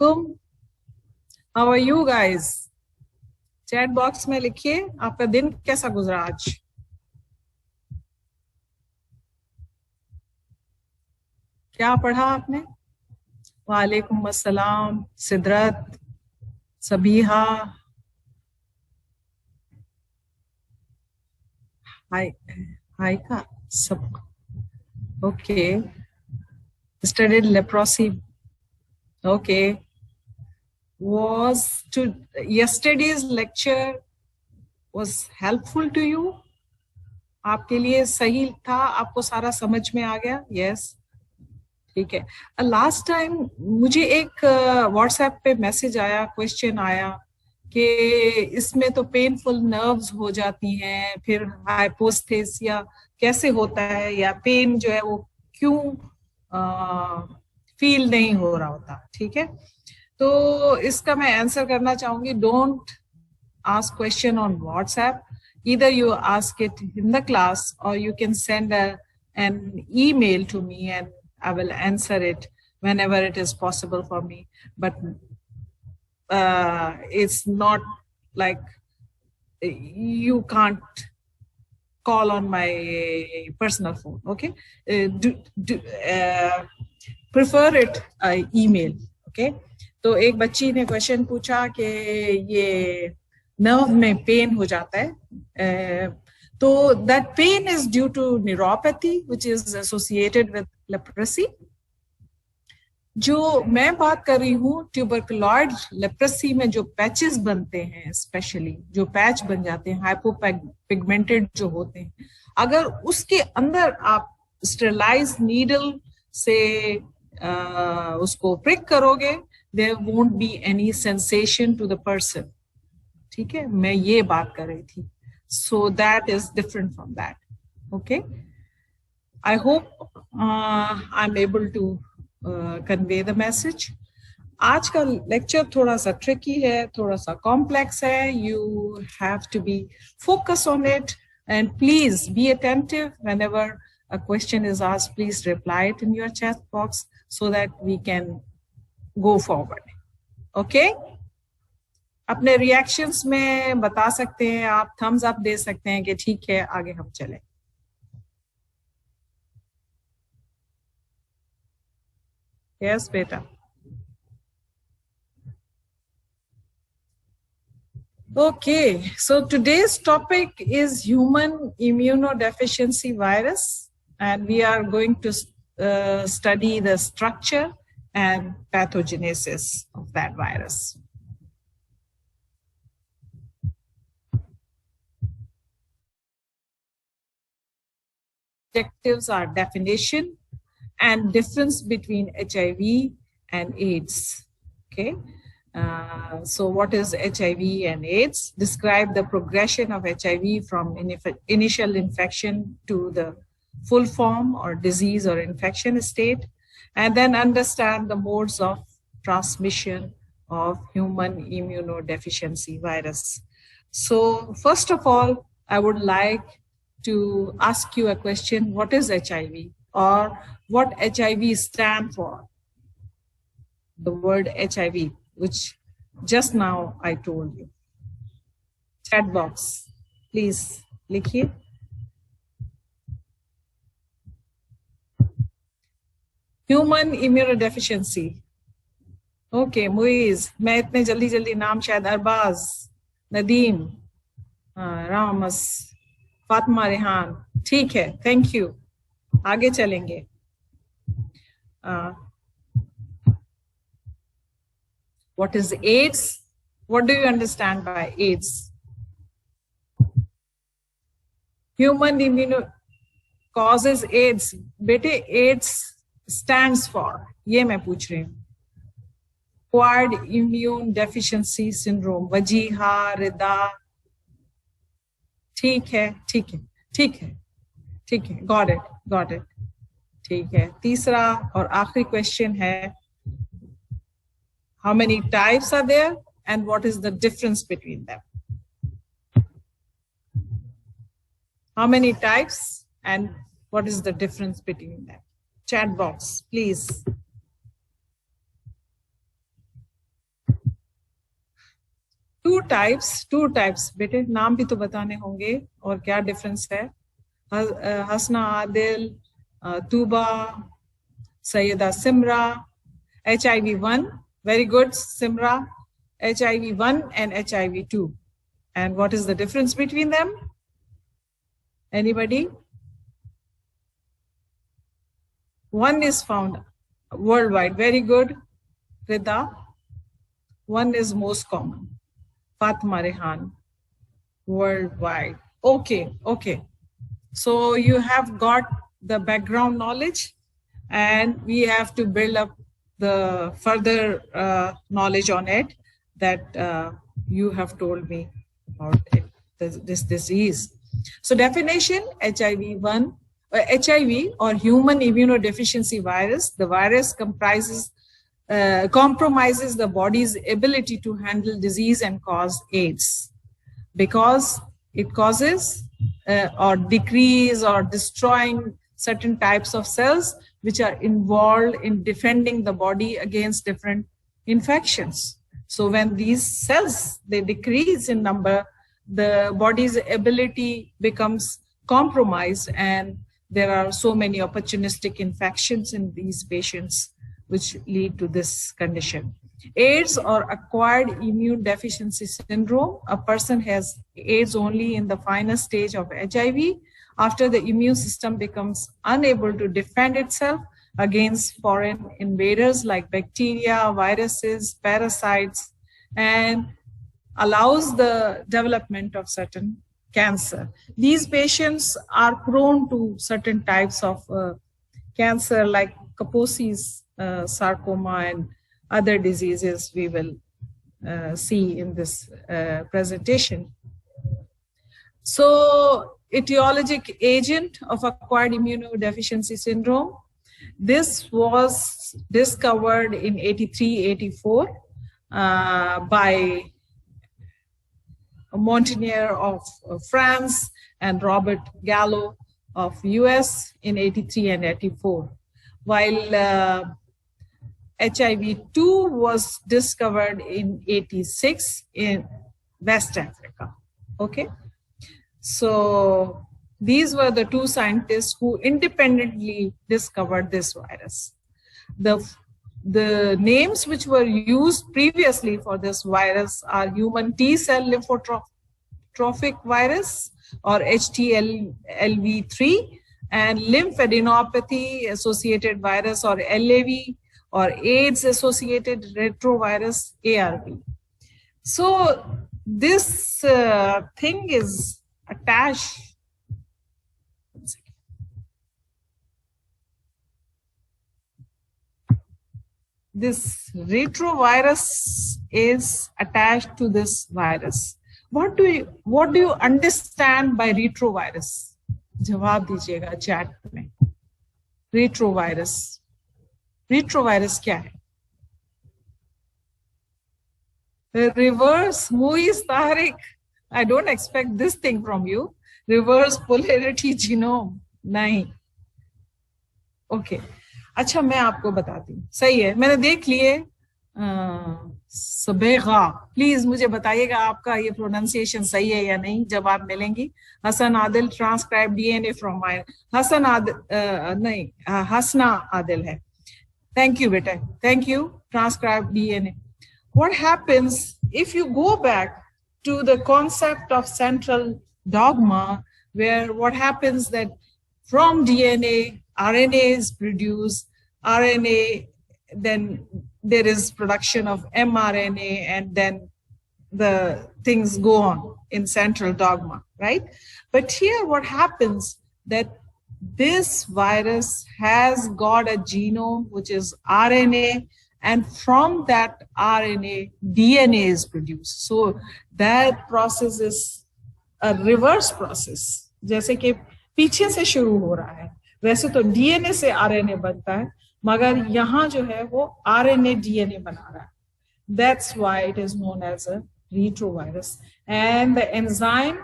alaikum. How are you guys? Chat box में लिखिए आपका दिन कैसा गुजरा आज. क्या पढ़ा आपने? वालेकुम अस्सलाम सिदरत, सबीहा, हाय का सब. Okay. Studied leprosy. Okay. Was to yesterday's lecture was helpful to you? आपके लिए सही था? आपको सारा समझ में आ गया? Yes. ठीक है. लास्ट टाइम मुझे एक व्हाट्सएप पे मैसेज आया, क्वेश्चन आया कि इसमें तो पेनफुल नर्व्स हो जाती हैं, फिर हाइपोस्थेसिया कैसे होता है, या पेन जो है वो क्यों फील नहीं हो रहा होता. ठीक है, तो इसका मैं आंसर करना चाहूंगी. Don't ask question on WhatsApp. either you ask it in the class or you can send an email to me and I will answer it whenever it is possible for me. But it's not like you can't call on my personal phone. Okay. Prefer it email. Okay. तो एक बच्ची ने question पूछा कि ये nerve में pen हो जाता है, तो that pain is due to neuropathy which is associated with leprosy. जो मैं बात कर रही हूँ ट्यूबरकुलॉइड लेप्रेसी में जो पैचेस बनते हैं, स्पेशली जो पैच बन जाते हैं हाइपोपिगमेंटेड जो होते हैं, अगर उसके अंदर आप स्टेरलाइज नीडल से उसको प्रिक करोगे, there won't be any sensation to the person. ठीक है, मैं ये बात कर रही थी. So that is different from that. Okay. I hope I'm able to convey the message. आज का लेक्चर थोड़ा सा ट्रिकी है, थोड़ा सा कॉम्प्लेक्स है. You have to be focused on it and please be attentive. Whenever a question is asked, please reply it in your chat box so that we can go forward. Okay. अपने reactions में बता सकते हैं आप, Thums up दे सकते हैं कि ठीक है आगे हम चलें. यस बेटा. Okay, so today's topic is human immunodeficiency virus, and we are going to study the structure and pathogenesis of that virus. Objectives are definition and difference between HIV and AIDS. Okay. So what is HIV and AIDS? Describe the progression of HIV from initial infection to the full form or disease or infection state, and then understand the modes of transmission of human immunodeficiency virus. So first of all, I would like to ask you a question. What is HIV, or what HIV stand for? The word HIV, which just now I told you. Chat box, please likhiye. Human immunodeficiency. Okay, Muiz, मैं इतने जल्दी नाम शायद अरबाज, नदीम, रामस, फातिमा रेहान. ठीक है, thank you. आगे चलेंगे. What is AIDS? What do you understand by AIDS? Human immuno causes AIDS. बेटे AIDS stands for, ये मैं पूछ रही हूँ. Acquired immune deficiency syndrome. Wajiha, रिदा. ठीक है. Got it. ठीक है. तीसरा और आखिरी क्वेश्चन है, how many types are there and what is the difference between them? How many types and what is the difference between them? Chat box, please. Two types बेटे, नाम भी तो बताने होंगे और क्या डिफरेंस है. हसना Adil, Tuba, Syeda Simra. HIV-1, very good, Simra. HIV-1 and HIV-2. And what is the difference between them? Anybody? One is found worldwide. Very good, Rida. One is most common. Fatma Rehan. Worldwide. Okay. So you have got the background knowledge, and we have to build up the further knowledge on it that you have told me about it, this disease. So definition: HIV-1, HIV or human immunodeficiency virus. The virus compromises the body's ability to handle disease and cause AIDS, because it causes or decrease or destroying certain types of cells which are involved in defending the body against different infections. So when these cells, they decrease in number, the body's ability becomes compromised, and there are so many opportunistic infections in these patients which lead to this condition. AIDS or acquired immune deficiency syndrome. A person has AIDS only in the final stage of HIV, after the immune system becomes unable to defend itself against foreign invaders like bacteria, viruses, parasites, and allows the development of certain cancer. These patients are prone to certain types of cancer like Kaposi's sarcoma and other diseases we will see in this presentation. So, etiologic agent of acquired immunodeficiency syndrome. This was discovered in 83-84 by Montagnier of France and Robert Gallo of US in 83 and 84, while HIV-2 was discovered in 86 in West Africa. Okay. So these were the two scientists who independently discovered this virus. The names which were used previously for this virus are human T-cell lymphotrophic virus or HTLV-3 and lymphadenopathy associated virus or LAV or AIDS associated retrovirus ARV. So this thing is attached. This retrovirus is attached to this virus. What do you understand by retrovirus? जवाब दीजिएगा chat में. Retrovirus. Retrovirus क्या है? Reverse, Muiz Tariq. I don't expect this thing from you. Reverse polarity genome. नहीं. Okay. अच्छा मैं आपको बताती हूँ. सही है, मैंने देख लिए. सबेगा, प्लीज मुझे बताइएगा आपका ये प्रोनाउंसिएशन सही है या नहीं जब आप मिलेंगी. Hasan Adil, transcribe DNA from my. Hasan Adil नहीं, हसना आदिल है. थैंक यू बेटा, thank you. Transcribe DNA. What happens if you go back to the concept of central dogma, where what happens that from DNA, RNA is produced, RNA, then there is production of mRNA, and then the things go on in central dogma, right? But here what happens that this virus has got a genome which is RNA, and from that RNA, DNA is produced. So that process is a reverse process. जैसे कि पीछे से शुरू हो रहा है, वैसे तो DNA से RNA बनता है, मगर यहाँ जो है वो RNA DNA बना रहा है. That's why it is known as a retrovirus. And the enzyme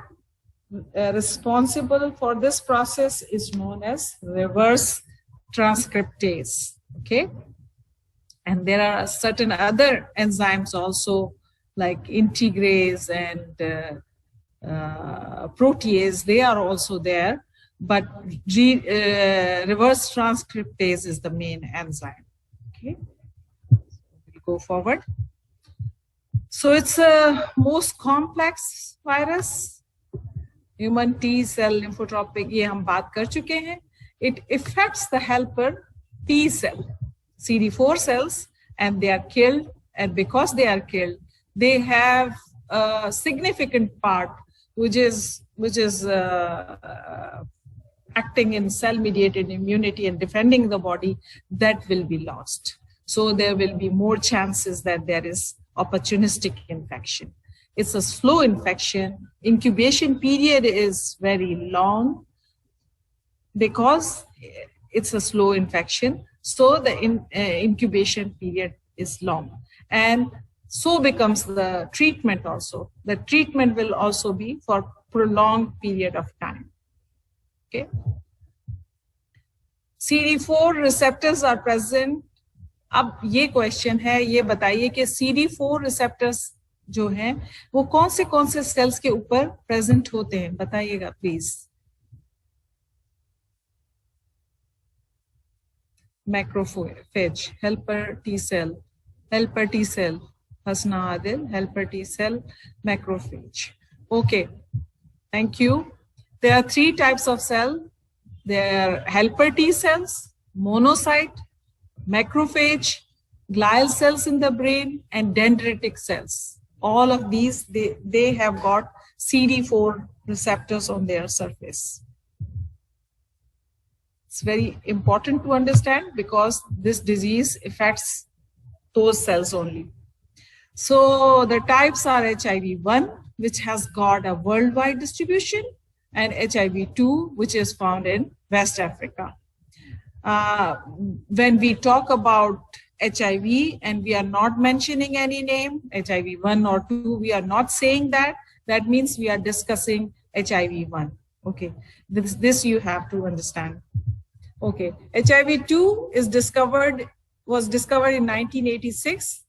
responsible for this process is known as reverse transcriptase. Okay. And there are certain other enzymes also like integrase and protease, they are also there, but reverse transcriptase is the main enzyme. Okay, we'll go forward. So it's a most complex virus. Human T cell lymphotropic, ये हम बात कर चुके हैं. It affects the helper T cell, CD4 cells, and they are killed. And because they are killed, they have a significant part which is acting in cell-mediated immunity and defending the body, that will be lost. So there will be more chances that there is opportunistic infection. It's a slow infection. Incubation period is very long because it's a slow infection. So the incubation period is long. And so becomes the treatment also. The treatment will also be for prolonged period of time. Okay. CD4 receptors are present. अब ये question है, ये बताइए कि CD4 receptors जो हैं वो कौन से सेल्स के ऊपर प्रेजेंट होते हैं, बताइएगा please. Macrophage, helper T cell, Hasna Adil, helper T cell, macrophage. Okay, thank you. There are three types of cell. There are helper T cells, monocyte, macrophage, glial cells in the brain, and dendritic cells. All of these, they have got CD4 receptors on their surface. It's very important to understand because this disease affects those cells only. So the types are HIV-1, which has got a worldwide distribution, and HIV-2, which is found in West Africa. When we talk about HIV and we are not mentioning any name, HIV-1 or 2, we are not saying that. That means we are discussing HIV-1. Okay, this you have to understand. Okay, HIV-2 was discovered in 1986,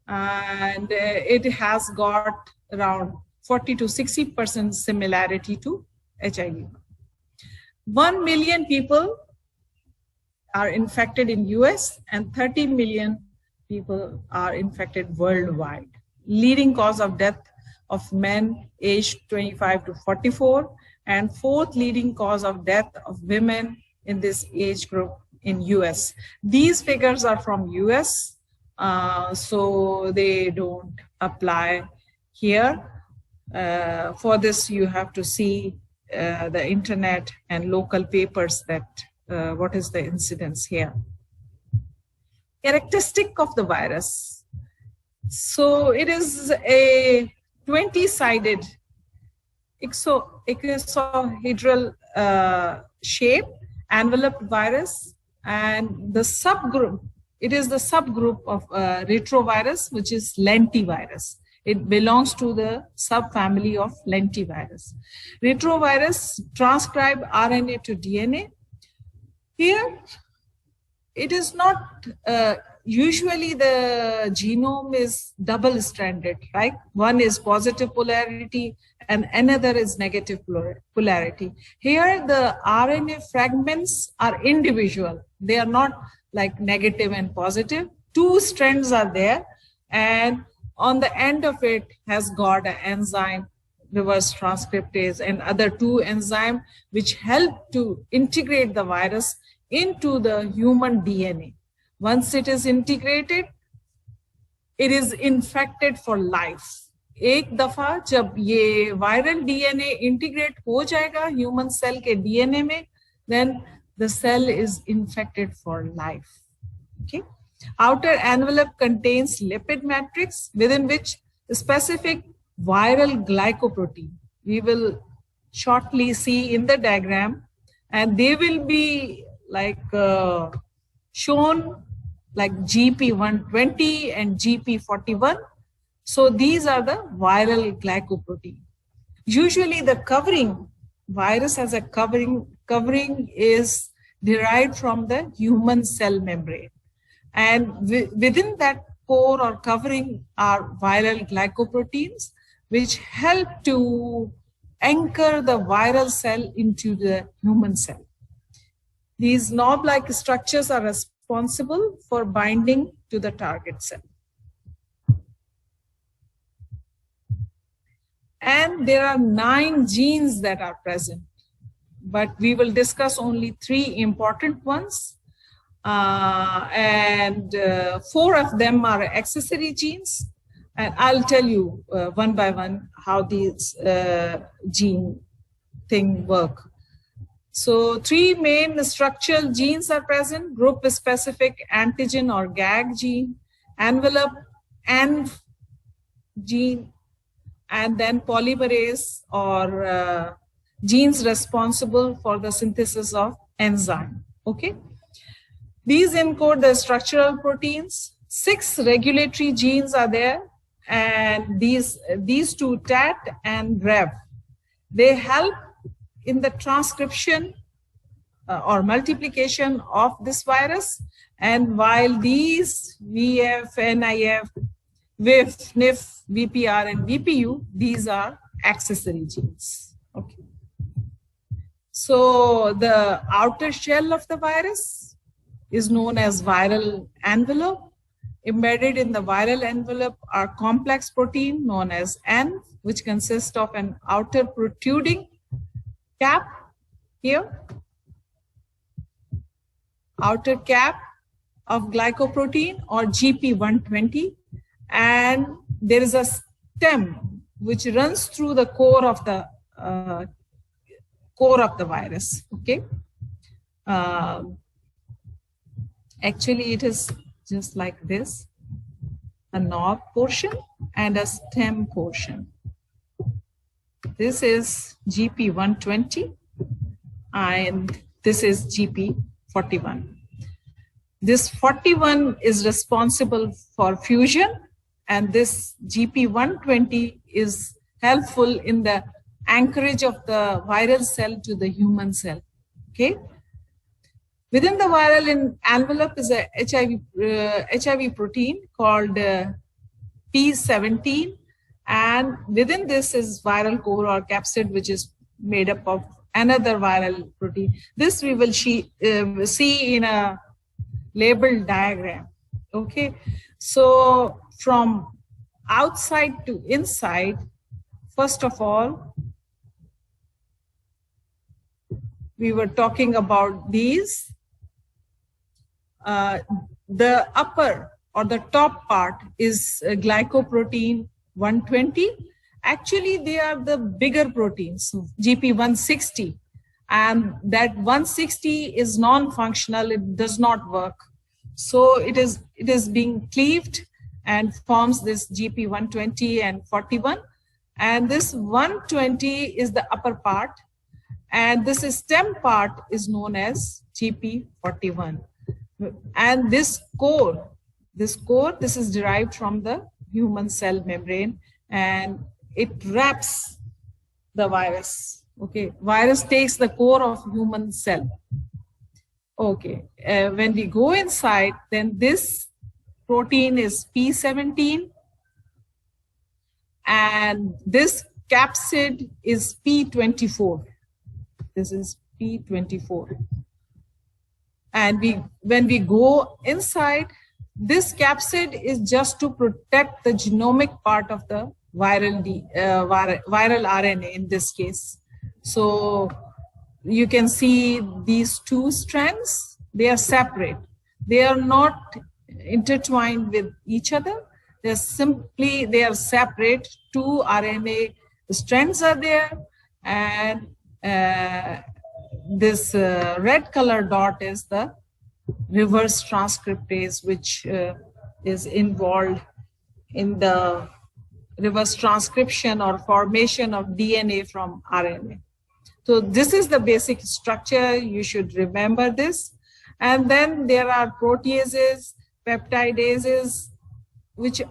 and it has got around 40 to 60% similarity to HIV. 1 million people are infected in US and 30 million people are infected worldwide. Leading cause of death of men aged 25 to 44, and fourth leading cause of death of women in this age group in US. These figures are from US, so they don't apply here. For this, you have to see the internet and local papers that what is the incidence here. Characteristic of the virus. So it is a 20-sided icosahedral shape enveloped virus, and the subgroup, it is the subgroup of retrovirus, which is lentivirus. It belongs to the subfamily of lentivirus. Retrovirus transcribe RNA to DNA. Here, it is not, usually the genome is double-stranded, right? One is positive polarity and another is negative polarity. Here, the RNA fragments are individual. They are not like negative and positive. Two strands are there, and on the end of it has got an enzyme, reverse transcriptase, and other two enzymes which help to integrate the virus into the human DNA. Once it is integrated, it is infected for life. एक दफा जब ये viral DNA integrate हो जाएगा human cell के DNA में, then the cell is infected for life. Okay. Outer envelope contains lipid matrix within which specific viral glycoprotein. We will shortly see in the diagram, and they will be like shown like GP120 and GP41. So these are the viral glycoprotein. Usually the covering, virus as a covering is derived from the human cell membrane. And within that core or covering are viral glycoproteins, which help to anchor the viral cell into the human cell. These knob-like structures are responsible for binding to the target cell. And there are 9 genes that are present, but we will discuss only 3 important ones. 4 of them are accessory genes. And I'll tell you one by one how these gene thing work. So 3 main structural genes are present: group-specific antigen or GAG gene, envelope ENV gene, and then polymerase or genes responsible for the synthesis of enzyme. Okay. These encode the structural proteins. 6 regulatory genes are there, and these 2, TAT and REV, they help in the transcription or multiplication of this virus. And while these VF, NIF, WIF, NIF, VPR, and VPU, these are accessory genes. Okay. So the outer shell of the virus is known as viral envelope. Embedded in the viral envelope are complex protein known as N, which consists of an outer protruding cap here, outer cap of glycoprotein or GP120, and there is a stem which runs through the core of the virus. Okay. Actually, it is just like this: a knob portion and a stem portion. This is GP120 and this is GP41. This 41 is responsible for fusion, and this GP120 is helpful in the anchorage of the viral cell to the human cell. Okay. Within the viral envelope is a HIV protein called P17, and within this is viral core or capsid, which is made up of another viral protein. This we will see in a labeled diagram. Okay, so from outside to inside, first of all, we were talking about these. The upper or the top part is glycoprotein 120. Actually, they are the bigger proteins, GP160, and that 160 is non-functional. It does not work. So it is being cleaved and forms this GP120 and 41. And this 120 is the upper part, and this stem part is known as GP41. And this core, this is derived from the human cell membrane, and it wraps the virus. Okay, virus takes the core of human cell. Okay, when we go inside, then this protein is P17, and this capsid is P24. This is P24. And when we go inside, this capsid is just to protect the genomic part of the viral RNA in this case. So you can see these 2 strands, they are separate. They are not intertwined with each other. They are separate. 2 RNA strands are there, and this red color dot is the reverse transcriptase, which is involved in the reverse transcription or formation of DNA from RNA. So this is the basic structure. You should remember this. And then there are proteases, peptidases, which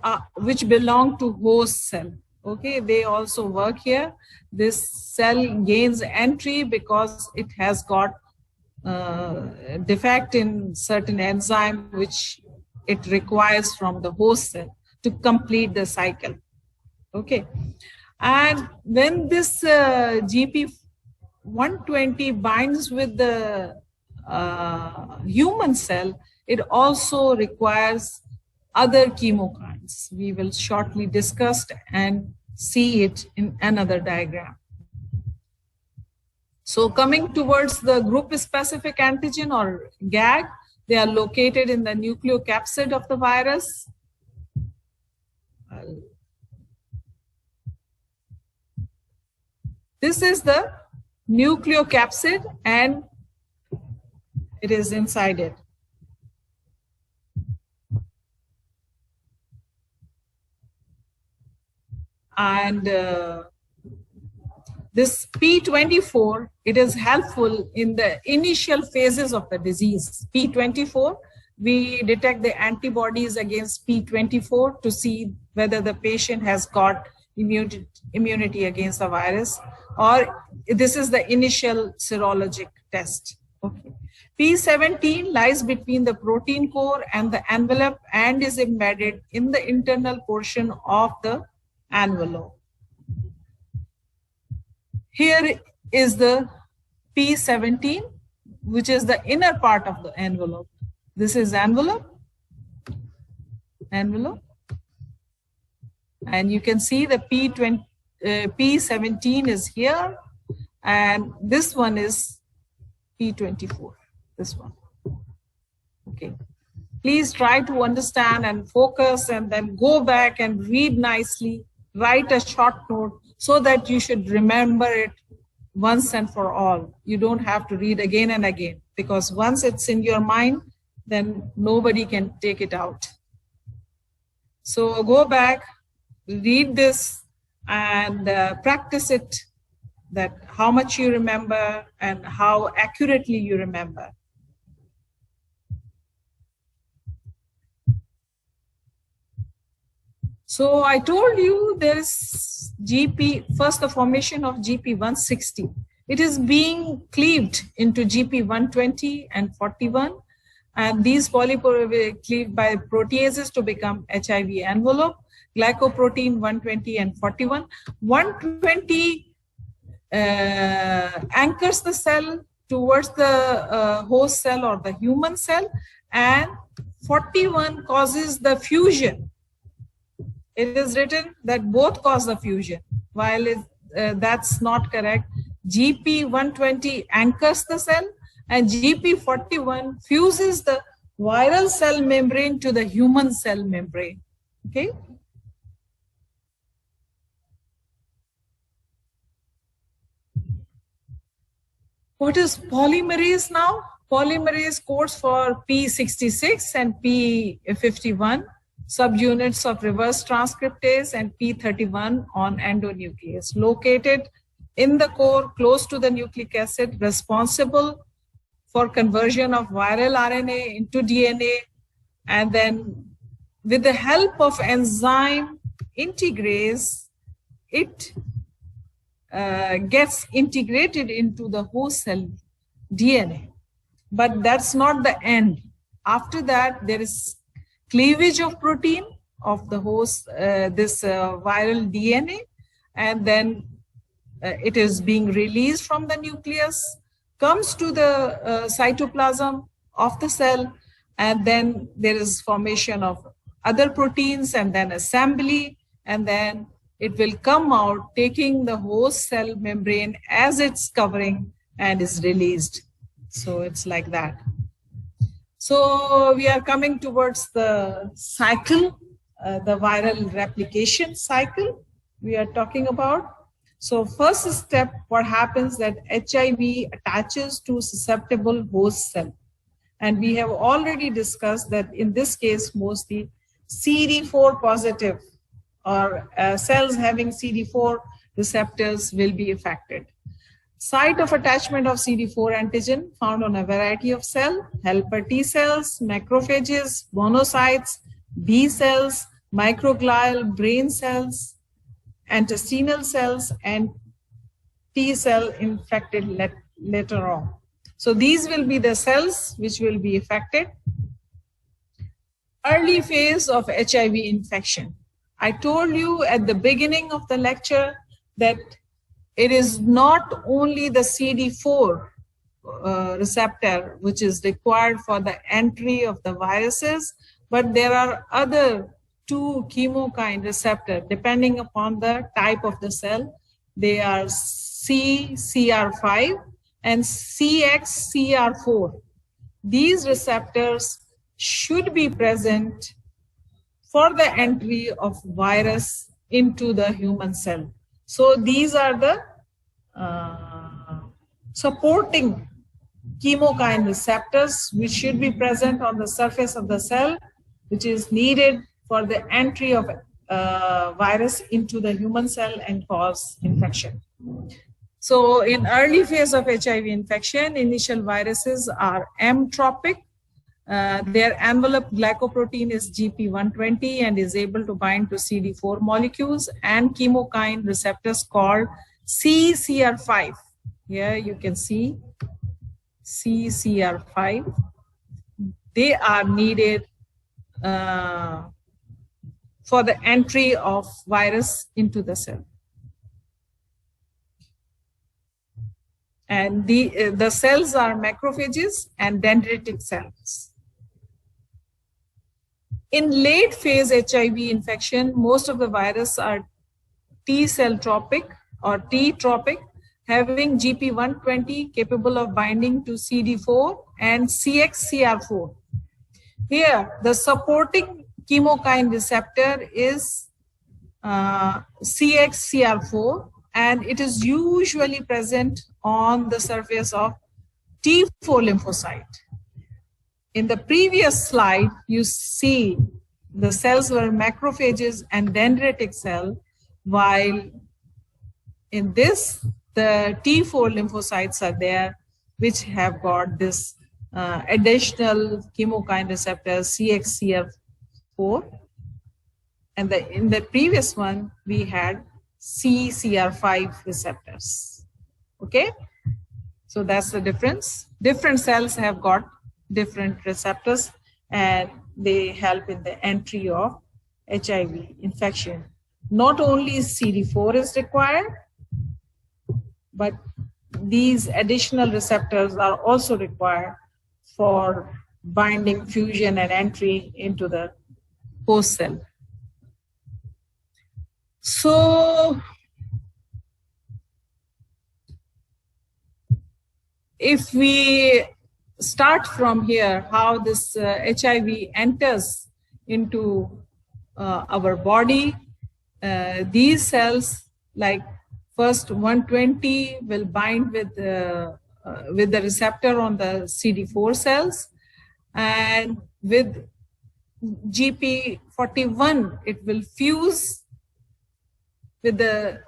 belong to host cell. Okay, they also work here. This cell gains entry because it has got defect in certain enzyme which it requires from the host cell to complete the cycle. Okay. And when this GP120 binds with the human cell, it also requires other chemokines. We will shortly discuss and see it in another diagram. So coming towards the group-specific antigen or GAG, they are located in the nucleocapsid of the virus. This is the nucleocapsid and it is inside it. And this P24, it is helpful in the initial phases of the disease. P24, we detect the antibodies against P24 to see whether the patient has got immunity against the virus, or this is the initial serologic test. Okay. P17 lies between the protein core and the envelope and is embedded in the internal portion of the envelope. Here is the P17, which is the inner part of the envelope. This is envelope. And you can see the P17 is here, and this one is P24, this one. Okay. Please try to understand and focus and then go back and read nicely, write a short note so that you should remember it once and for all. You don't have to read again and again, because once it's in your mind, then nobody can take it out. So go back, read this and practice it, that how much you remember and how accurately you remember. So I told you there is first the formation of GP160. It is being cleaved into GP120 and 41. And these polypeptides will cleaved by proteases to become HIV envelope, glycoprotein 120 and 41. 120 anchors the cell towards the host cell or the human cell, and 41 causes the fusion. It is written that both cause the fusion, while that's not correct. GP120 anchors the cell, and GP41 fuses the viral cell membrane to the human cell membrane. Okay. What is polymerase now? Polymerase codes for P66 and P51, subunits of reverse transcriptase, and P31 on endonuclease, located in the core close to the nucleic acid, responsible for conversion of viral RNA into DNA, and then with the help of enzyme integrase, it gets integrated into the host cell DNA. But that's not the end. After that, there is cleavage of protein of the host, this viral DNA, and then it is being released from the nucleus, comes to the cytoplasm of the cell, and then there is formation of other proteins and then assembly, and then it will come out taking the host cell membrane as its covering and is released. So it's like that. So we are coming towards the cycle, the viral replication cycle we are talking about. So first step, what happens that HIV attaches to susceptible host cell. And we have already discussed that in this case, mostly CD4 positive or cells having CD4 receptors will be affected. Site of attachment of CD4 antigen found on a variety of cells: helper T cells, macrophages, monocytes, B cells, microglial brain cells, intestinal cells, and T cell infected later on. So these will be the cells which will be affected. Early phase of HIV infection. I told you at the beginning of the lecture that it is not only the CD4 receptor which is required for the entry of the viruses, but there are other two chemokine receptors depending upon the type of the cell. They are CCR5 and CXCR4. These receptors should be present for the entry of virus into the human cell. So these are the supporting chemokine receptors which should be present on the surface of the cell, which is needed for the entry of virus into the human cell and cause infection. So in early phase of HIV infection, initial viruses are M-tropic. Their envelope glycoprotein is GP120 and is able to bind to CD4 molecules and chemokine receptors called CCR5. Here you can see CCR5. They are needed for the entry of virus into the cell. And the cells are macrophages and dendritic cells. In late phase HIV infection, most of the virus are T cell tropic or T tropic, having GP120 capable of binding to CD4 and CXCR4. Here, the supporting chemokine receptor is CXCR4, and it is usually present on the surface of T4 lymphocyte. In the previous slide, you see the cells were macrophages and dendritic cell, while in this, the T4 lymphocytes are there, which have got this additional chemokine receptor CXCR4. And in the previous one, we had CCR5 receptors. Okay, so that's the difference. Different cells have got different receptors and they help in the entry of HIV infection. Not only CD4 is required, but these additional receptors are also required for binding, fusion, and entry into the host cell. So, if we start from here, how this HIV enters into our body, these cells, like first 120 will bind with the receptor on the CD4 cells, and with GP41 it will fuse with the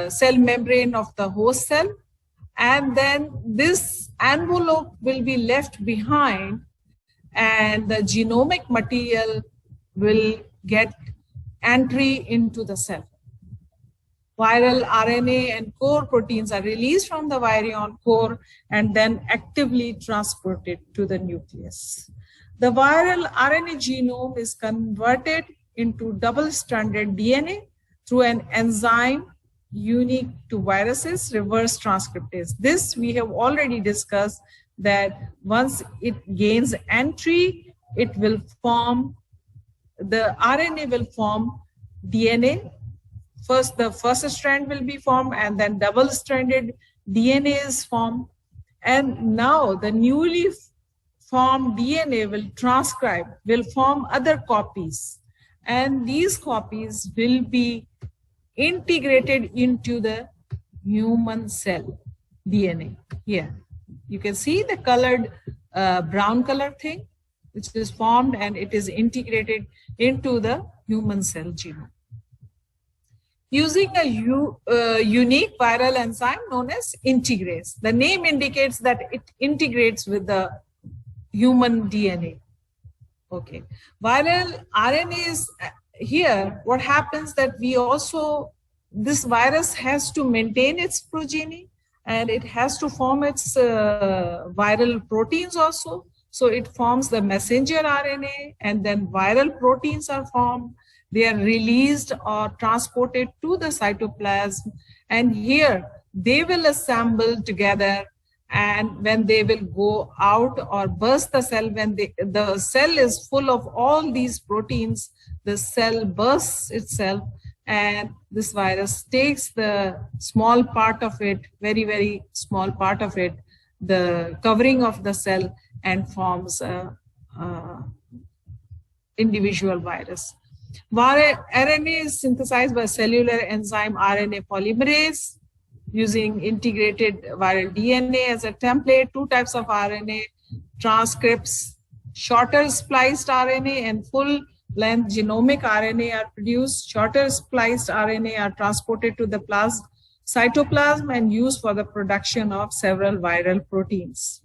cell membrane of the host cell, and then this envelope will be left behind and the genomic material will get entry into the cell. Viral RNA and core proteins are released from the virion core and then actively transported to the nucleus. The viral RNA genome is converted into double-stranded DNA through an enzyme unique to viruses, reverse transcriptase. This we have already discussed, that once it gains entry, it will form, the RNA will form DNA. First, the first strand will be formed and then double-stranded DNA is formed. And now the newly formed DNA will transcribe, will form other copies. And these copies will be integrated into the human cell DNA. Here, you can see the colored brown color thing, which is formed and it is integrated into the human cell genome. Using a unique viral enzyme known as integrase. The name indicates that it integrates with the human DNA. Okay, viral RNA is here. What happens that we also, this virus has to maintain its progeny and it has to form its viral proteins also. So it forms the messenger RNA, and then viral proteins are formed. They are released or transported to the cytoplasm, and here they will assemble together. And when they will go out or burst the cell, when the cell is full of all these proteins, the cell bursts itself, and this virus takes the small part of it, very, very small part of it, the covering of the cell, and forms a individual virus. RNA is synthesized by cellular enzyme RNA polymerase using integrated viral DNA as a template. Two types of RNA transcripts, shorter spliced RNA and full length genomic RNA are produced. Shorter spliced RNA are transported to the cytoplasm and used for the production of several viral proteins.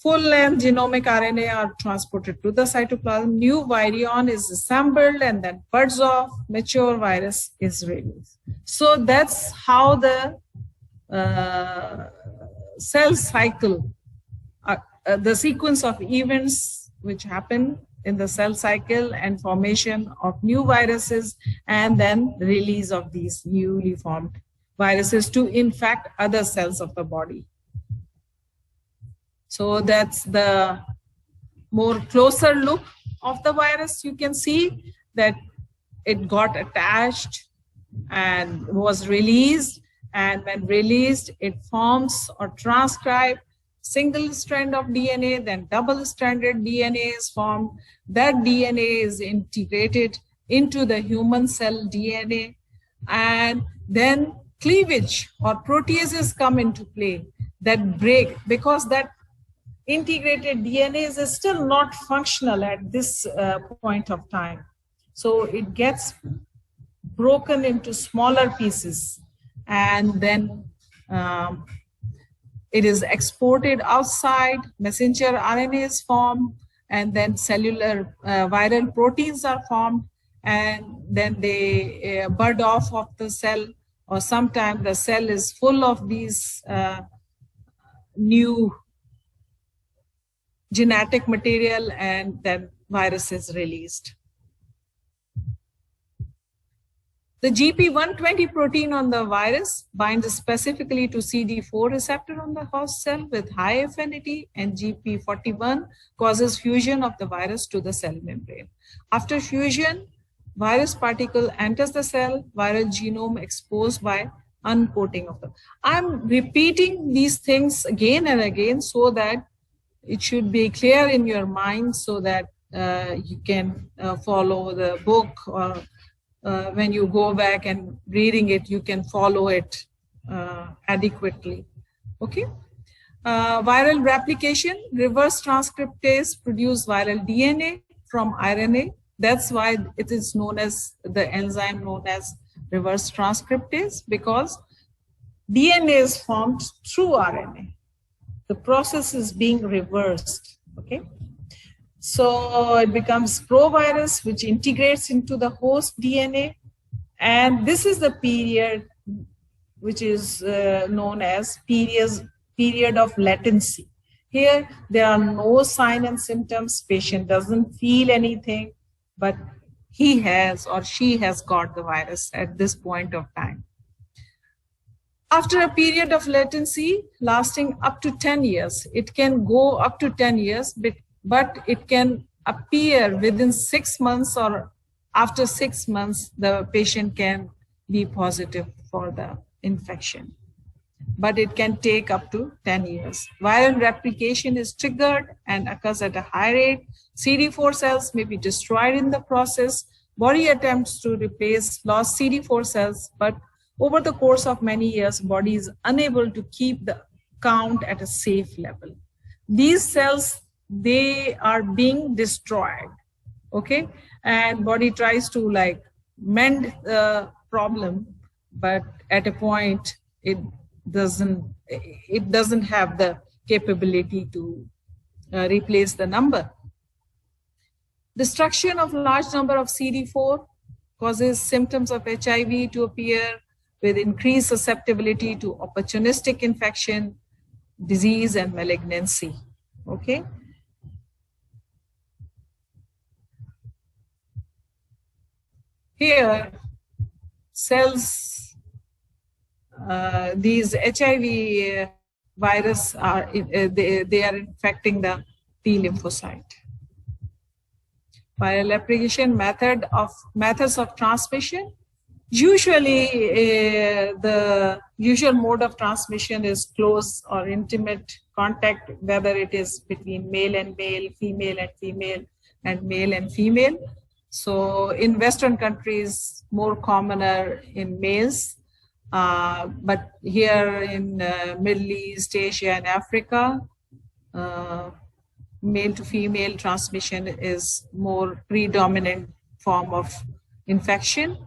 Full-length genomic RNA are transported to the cytoplasm. New virion is assembled and then buds off. Mature virus is released. So that's how the cell cycle, the sequence of events which happen in the cell cycle and formation of new viruses, and then release of these newly formed viruses to infect other cells of the body. So that's the more closer look of the virus. You can see that it got attached and was released. And when released, it forms or transcribes single strand of DNA, then double-stranded DNA is formed. That DNA is integrated into the human cell DNA. And then cleavage or proteases come into play that break, because that integrated DNA is still not functional at this point of time. So it gets broken into smaller pieces, and then it is exported outside. Messenger RNA is formed, and then cellular viral proteins are formed, and then they bud off of the cell, or sometimes the cell is full of these new genetic material, and then virus is released. The GP120 protein on the virus binds specifically to CD4 receptor on the host cell with high affinity, and GP41 causes fusion of the virus to the cell membrane. After fusion, virus particle enters the cell, viral genome exposed by uncoating of them. I'm repeating these things again and again so that it should be clear in your mind, so that you can follow the book, or when you go back and reading it, you can follow it adequately. Okay. Viral replication, reverse transcriptase produce viral DNA from RNA. That's why it is known as the enzyme known as reverse transcriptase, because DNA is formed through RNA. The process is being reversed, okay? So it becomes provirus, which integrates into the host DNA. And this is the period which is known as period of latency. Here, there are no signs and symptoms. Patient doesn't feel anything, but he has or she has got the virus at this point of time. After a period of latency lasting up to 10 years, it can go up to 10 years, but it can appear within 6 months, or after 6 months, the patient can be positive for the infection. But it can take up to 10 years. Viral replication is triggered and occurs at a high rate. CD4 cells may be destroyed in the process. Body attempts to replace lost CD4 cells, but over the course of many years, body is unable to keep the count at a safe level. These cells, they are being destroyed, okay? And body tries to like mend the problem, but at a point, it doesn't have the capability to replace the number. Destruction of large number of CD4 causes symptoms of HIV to appear, with increased susceptibility to opportunistic infection, disease, and malignancy. Okay. Here, cells, these HIV virus are, they are infecting the T lymphocyte. Viral replication methods of transmission. Usually, the usual mode of transmission is close or intimate contact, whether it is between male and male, female and female, and male and female. So in Western countries, more commoner in males, but here in Middle East, Asia, and Africa, male to female transmission is more predominant form of infection.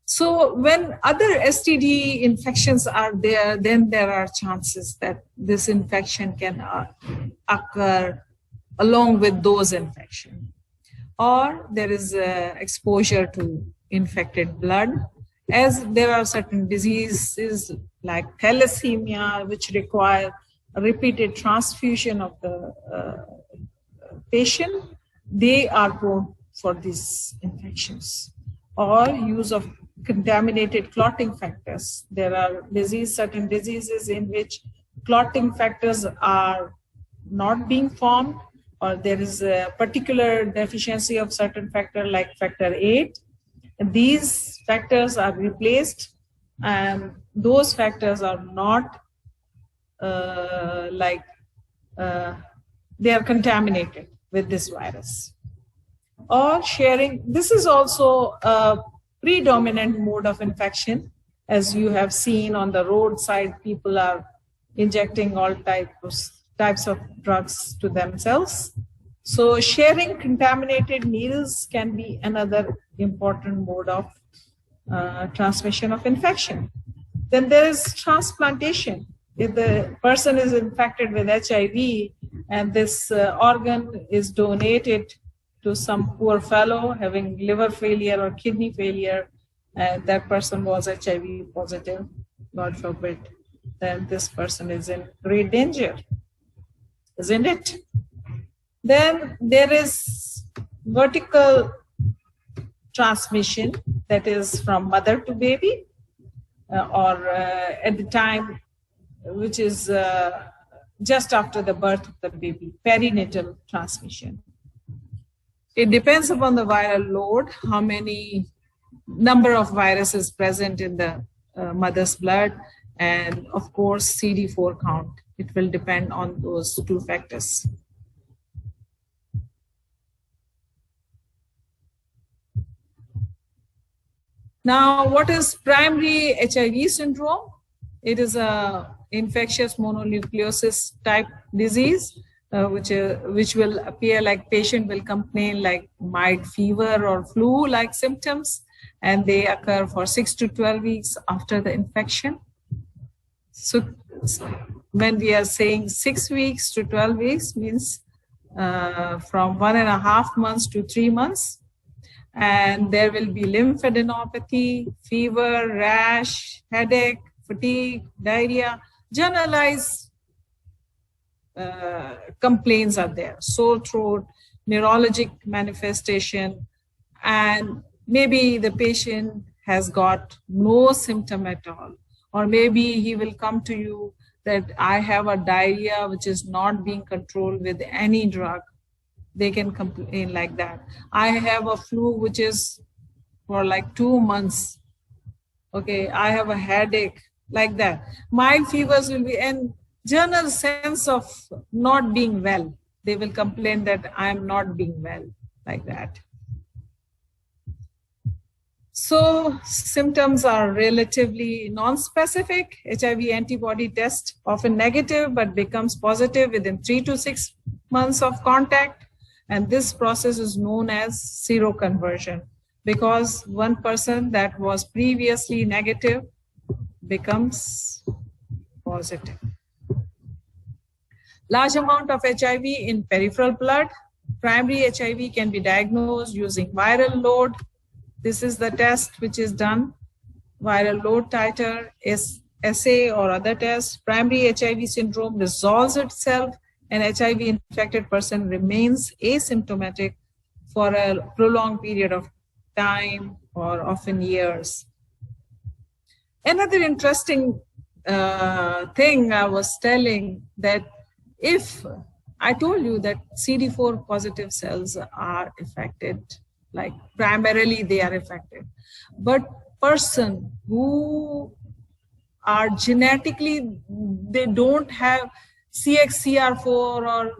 So when other STD infections are there, then there are chances that this infection can occur along with those infections. Or there is exposure to infected blood, as there are certain diseases like thalassemia, which require a repeated transfusion of the patient. They are prone for these infections. Or use of contaminated clotting factors. There are certain diseases in which clotting factors are not being formed, or there is a particular deficiency of certain factor like factor 8. And these factors are replaced, and those factors are not they are contaminated with this virus. Or sharing, this is also a predominant mode of infection. As you have seen on the roadside, people are injecting all types of drugs to themselves. So sharing contaminated needles can be another important mode of transmission of infection. Then there is transplantation. If the person is infected with HIV and this organ is donated to some poor fellow having liver failure or kidney failure, and that person was HIV positive, God forbid, then this person is in great danger, isn't it? Then there is vertical transmission, that is from mother to baby, or at the time, which is just after the birth of the baby, perinatal transmission. It depends upon the viral load, how many number of viruses present in the mother's blood, and of course CD4 count. It will depend on those two factors. Now, what is primary HIV syndrome? It is a infectious mononucleosis type disease, which will appear like patient will complain like mild fever or flu-like symptoms, and they occur for 6 to 12 weeks after the infection. So when we are saying 6 weeks to 12 weeks, means from 1.5 months to 3 months. And there will be lymphadenopathy, fever, rash, headache, fatigue, diarrhea, generalized complaints are there, sore throat, neurologic manifestation, and maybe the patient has got no symptom at all. Or maybe he will come to you that I have a diarrhea which is not being controlled with any drug. They can complain like that. I have a flu which is for like 2 months. Okay, I have a headache, like that. Mild fevers will be, and general sense of not being well. They will complain that I am not being well, like that. So symptoms are relatively non-specific. HIV antibody test often negative, but becomes positive within 3 to 6 months of contact. And this process is known as seroconversion, because one person that was previously negative becomes positive. Large amount of HIV in peripheral blood. Primary HIV can be diagnosed using viral load. This is the test which is done. Viral load titer is assay or other tests. Primary HIV syndrome resolves itself an HIV infected person remains asymptomatic for a prolonged period of time or often years. Another interesting thing I was telling, that if I told you that CD4 positive cells are affected, like primarily they are affected, but person who are genetically, they don't have CXCR4 or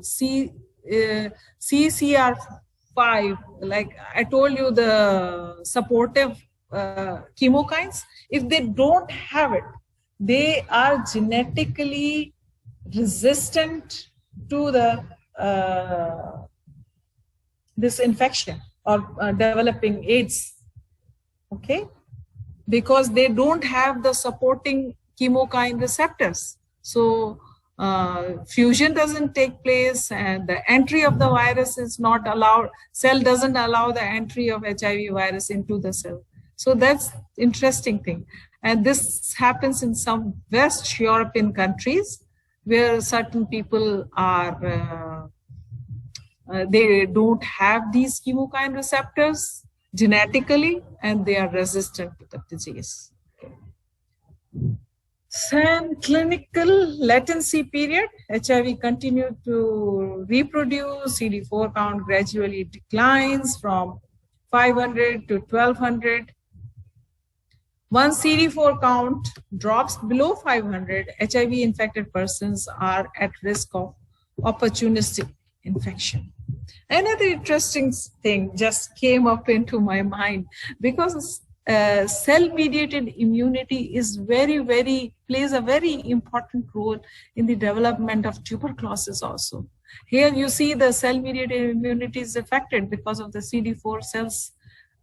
CCR5, like I told you, the supportive chemokines, if they don't have it, they are genetically resistant to the this infection or developing AIDS, okay, because they don't have the supporting chemokine receptors. So fusion doesn't take place, and the entry of the virus is not allowed. Cell doesn't allow the entry of HIV virus into the cell. So that's interesting thing. And this happens in some West European countries where certain people are, they don't have these chemokine receptors genetically, and they are resistant to the disease. Then clinical latency period, HIV continued to reproduce, CD4 count gradually declines from 500 to 1200. Once CD4 count drops below 500, HIV infected persons are at risk of opportunistic infection. Another interesting thing just came up into my mind, because cell-mediated immunity is plays a very important role in the development of tuberculosis also. Here you see the cell-mediated immunity is affected because of the CD4 cells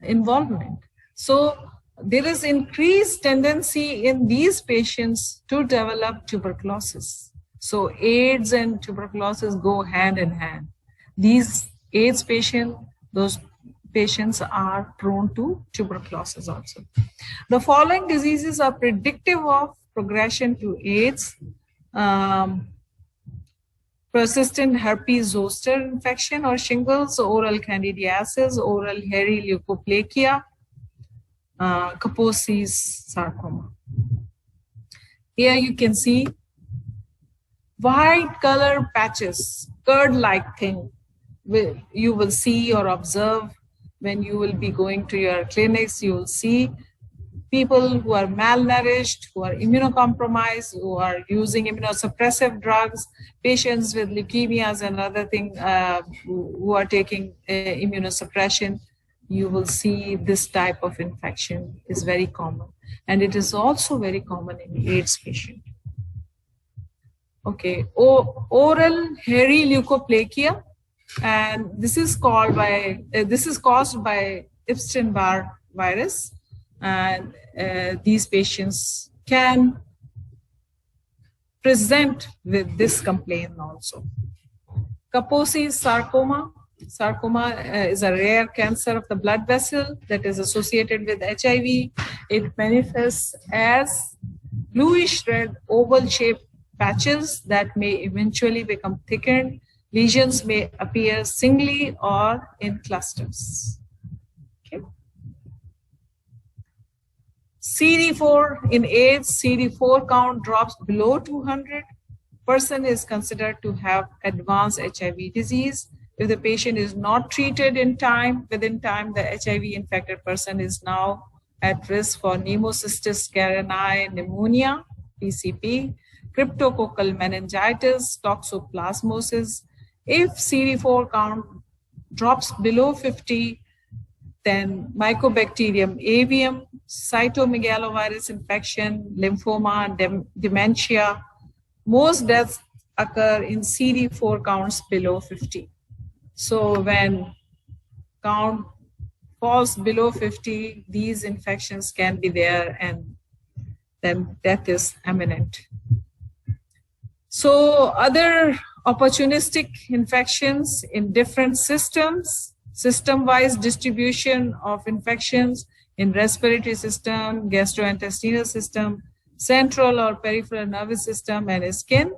involvement. So there is increased tendency in these patients to develop tuberculosis. So AIDS and tuberculosis go hand in hand. These AIDS patients, those patients are prone to tuberculosis also. The following diseases are predictive of progression to AIDS. Persistent herpes zoster infection or shingles, oral candidiasis, oral hairy leukoplakia, Kaposi's sarcoma. Here you can see white color patches, curd-like thing, you will see or observe when you will be going to your clinics. You will see people who are malnourished, who are immunocompromised, who are using immunosuppressive drugs, patients with leukemias and other things who are taking immunosuppression. You will see this type of infection is very common. And it is also very common in AIDS patient. Okay, oral hairy leukoplakia, and this is caused by Epstein-Barr virus, and these patients can present with this complaint also. Kaposi's sarcoma. Sarcoma is a rare cancer of the blood vessel that is associated with HIV. It manifests as bluish red oval-shaped patches that may eventually become thickened. Lesions may appear singly or in clusters. Okay. CD4 in AIDS, CD4 count drops below 200. Person is considered to have advanced HIV disease. If the patient is not treated within time, the HIV infected person is now at risk for Pneumocystis carinii pneumonia, PCP, cryptococcal meningitis, toxoplasmosis. If CD4 count drops below 50, then Mycobacterium avium, cytomegalovirus infection, lymphoma, dementia. Most deaths occur in CD4 counts below 50. So when count falls below 50, these infections can be there, and then death is imminent. So other opportunistic infections in different systems, system-wise distribution of infections in respiratory system, gastrointestinal system, central or peripheral nervous system, and skin.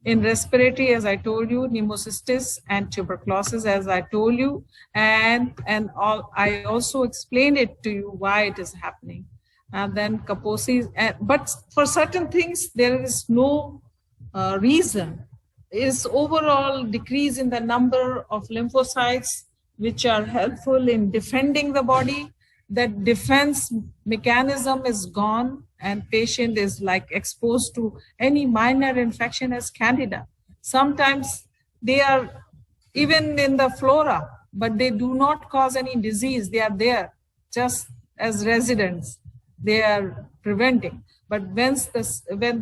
In respiratory, as I told you, pneumocystis and tuberculosis, as I told you, and I also explained it to you why it is happening. And then Kaposi, but for certain things, there is no reason. Is overall decrease in the number of lymphocytes, which are helpful in defending the body. That defense mechanism is gone, and patient is like exposed to any minor infection as candida. Sometimes they are even in the flora, but they do not cause any disease. They are there just as residents. They are preventing. But when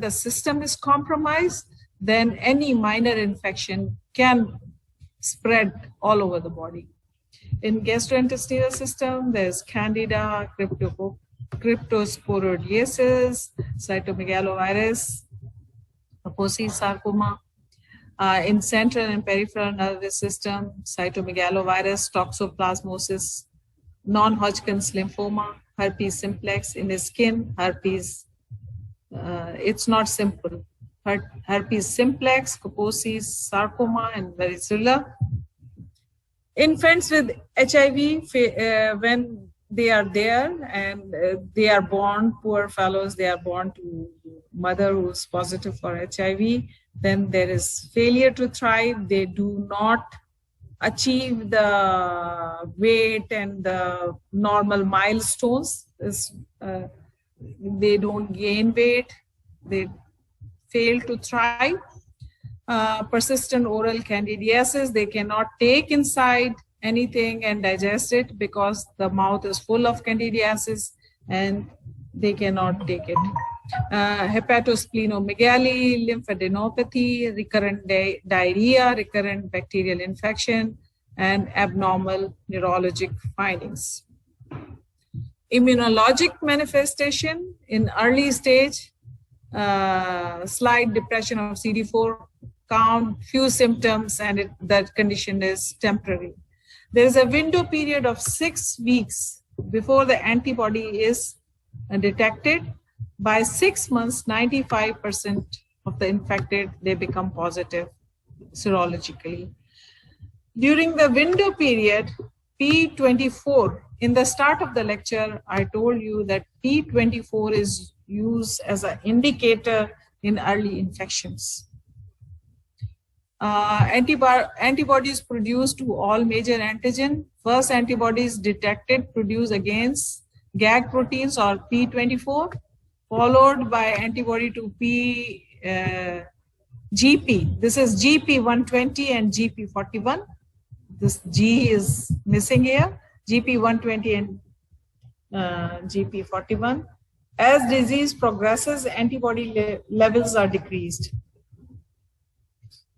the system is compromised, then any minor infection can spread all over the body. In gastrointestinal system, there's candida, cryptosporidiosis, cytomegalovirus, Kaposi sarcoma. In central and peripheral nervous system, cytomegalovirus, toxoplasmosis, non-Hodgkin's lymphoma, herpes simplex. In the skin, herpes, it's not simple. Herpes simplex, Kaposi sarcoma, and varicella. Infants with HIV, when they are there and they are born, poor fellows, they are born to mother who is positive for HIV, then there is failure to thrive. They do not achieve the weight and the normal milestones. They don't gain weight. They fail to thrive. Persistent oral candidiasis, they cannot take inside anything and digest it because the mouth is full of candidiasis and they cannot take it. Hepatosplenomegaly, lymphadenopathy, recurrent diarrhea, recurrent bacterial infection, and abnormal neurologic findings. Immunologic manifestation in early stage, slight depression of CD4 count, few symptoms, and that condition is temporary. There is a window period of 6 weeks before the antibody is detected. By 6 months, 95% of the infected, they become positive serologically. During the window period, P24, in the start of the lecture, I told you that P24 is used as an indicator in early infections. Antibodies produced to all major antigen. First antibodies detected produced against GAG proteins or P24, followed by antibody to GP. This is GP120 and GP41. This G is missing here. GP120 and GP41. As disease progresses, antibody levels are decreased.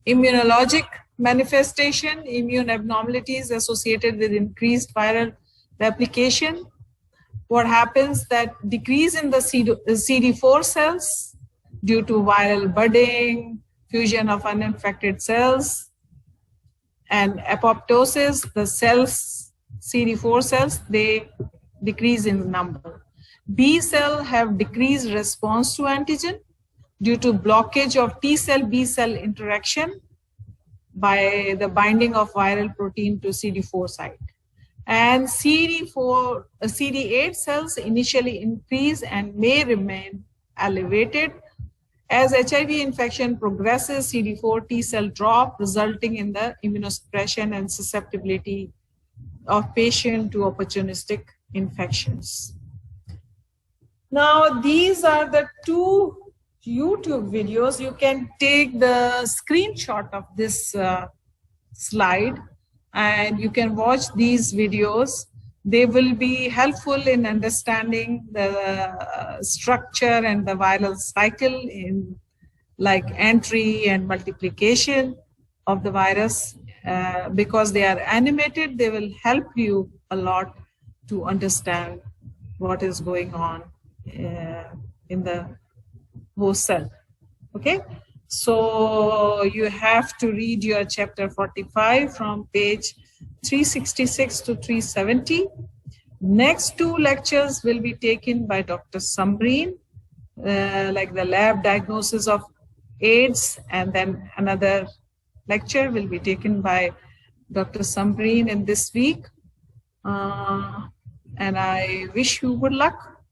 Immunologic manifestation, immune abnormalities associated with increased viral replication. What happens that decrease in the CD4 cells due to viral budding, fusion of uninfected cells, and apoptosis, the cells, CD4 cells, they decrease in number. B cell have decreased response to antigen due to blockage of T cell B cell interaction by the binding of viral protein to CD4 site. And CD8 cells initially increase and may remain elevated. As HIV infection progresses, CD4 T cell drop, resulting in the immunosuppression and susceptibility of patient to opportunistic infections. Now, these are the 2 YouTube videos. You can take the screenshot of this slide and you can watch these videos. They will be helpful in understanding the structure and the viral cycle in like entry and multiplication of the virus. Because they are animated, they will help you a lot to understand what is going on in the host cell. Okay, so you have to read your chapter 45 from page 366 to 370. Next 2 lectures will be taken by Dr. Sambreen, like the lab diagnosis of AIDS, and then another lecture will be taken by Dr. Sambreen in this week. And I wish you good luck,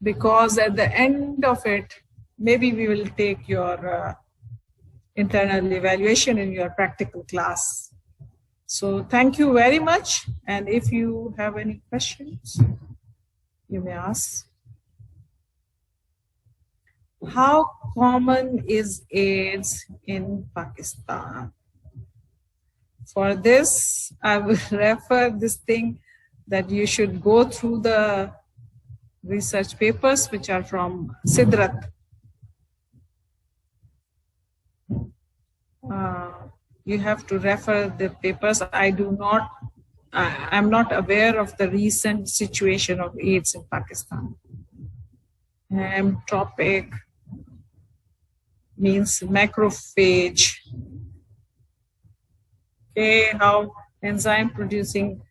because at the end of it, maybe we will take your internal evaluation in your practical class. So thank you very much. And if you have any questions, you may ask. How common is AIDS in Pakistan? For this, I will refer this thing that you should go through the research papers which are from Sidrat. You have to refer the papers. I'm not aware of the recent situation of AIDS in Pakistan. Tropic means macrophage. Okay, how enzyme producing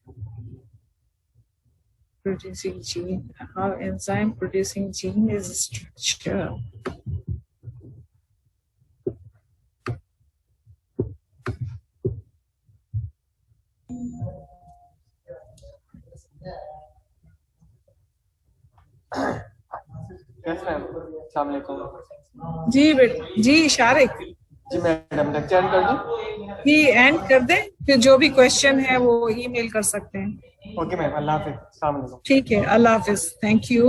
gene, how enzyme producing gene is structured. Yes ma'am, अस्सलाम वालेकुम। जी शारिक जी madam, lecture and कर दूं? जी and कर दें, फिर जो भी question है वो ईमेल कर सकते हैं। ओके मैम, अल्लाह हाफिज, अस्सलाम वालेकुम। ठीक है, अल्लाह हाफिज, थैंक यू।